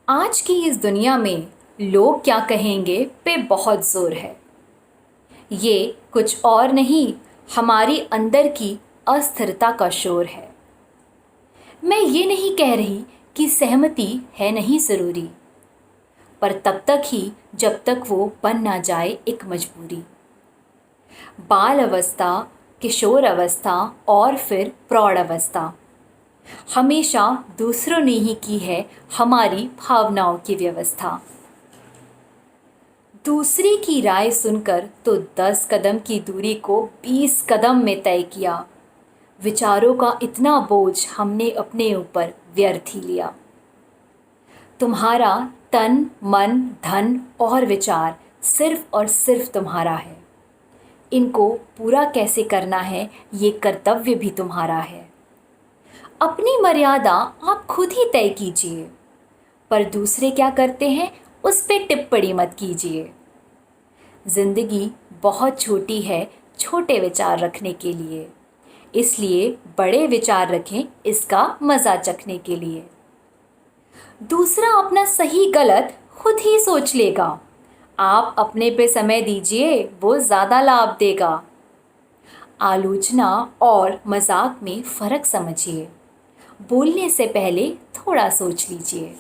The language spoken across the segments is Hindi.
आज की इस दुनिया में लोग क्या कहेंगे पे बहुत जोर है। ये कुछ और नहीं, हमारी अंदर की अस्थिरता का शोर है। मैं ये नहीं कह रही कि सहमति है नहीं ज़रूरी, पर तब तक ही जब तक वो बन ना जाए एक मजबूरी। बाल अवस्था, किशोर अवस्था और फिर प्रौढ़ अवस्था, हमेशा दूसरों ने ही की है हमारी भावनाओं की व्यवस्था। दूसरे की राय सुनकर तो 10 कदम की दूरी को 20 कदम में तय किया। विचारों का इतना बोझ हमने अपने ऊपर व्यर्थ ही लिया। तुम्हारा तन, मन, धन और विचार सिर्फ और सिर्फ तुम्हारा है। इनको पूरा कैसे करना है ये कर्तव्य भी तुम्हारा है। अपनी मर्यादा आप खुद ही तय कीजिए, पर दूसरे क्या करते हैं उस पे टिप्पणी मत कीजिए। जिंदगी बहुत छोटी है छोटे विचार रखने के लिए, इसलिए बड़े विचार रखें इसका मज़ा चखने के लिए। दूसरा अपना सही गलत खुद ही सोच लेगा, आप अपने पे समय दीजिए, वो ज़्यादा लाभ देगा। आलोचना और मजाक में फ़र्क समझिए, बोलने से पहले थोड़ा सोच लीजिए।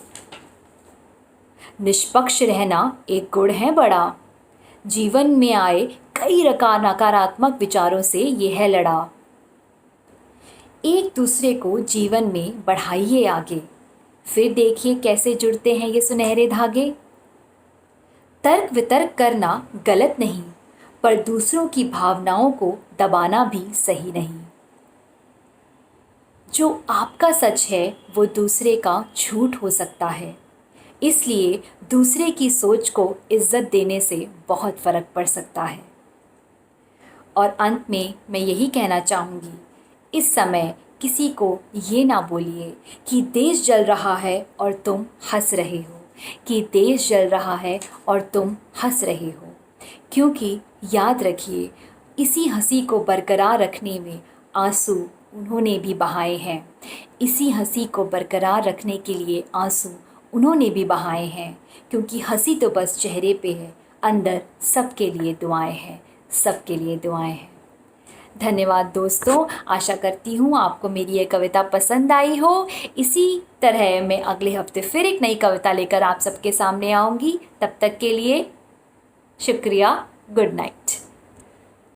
निष्पक्ष रहना एक गुण है बड़ा, जीवन में आए कई नकारात्मक विचारों से यह है लड़ा। एक दूसरे को जीवन में बढ़ाइए आगे, फिर देखिए कैसे जुड़ते हैं ये सुनहरे धागे। तर्क वितर्क करना गलत नहीं, पर दूसरों की भावनाओं को दबाना भी सही नहीं। जो आपका सच है वो दूसरे का झूठ हो सकता है, इसलिए दूसरे की सोच को इज्जत देने से बहुत फ़र्क पड़ सकता है। और अंत में मैं यही कहना चाहूँगी, इस समय किसी को ये ना बोलिए कि देश जल रहा है और तुम हंस रहे हो, कि देश जल रहा है और तुम हंस रहे हो। क्योंकि याद रखिए, इसी हंसी को बरकरार रखने में आंसू उन्होंने भी बहाए हैं। इसी हंसी को बरकरार रखने के लिए आंसू उन्होंने भी बहाए हैं, क्योंकि हंसी तो बस चेहरे पे है, अंदर सबके लिए दुआएं हैं, सबके लिए दुआएं हैं। धन्यवाद दोस्तों, आशा करती हूँ आपको मेरी ये कविता पसंद आई हो। इसी तरह मैं अगले हफ्ते फिर एक नई कविता लेकर आप सबके सामने आऊँगी। तब तक के लिए शुक्रिया, गुड नाइट।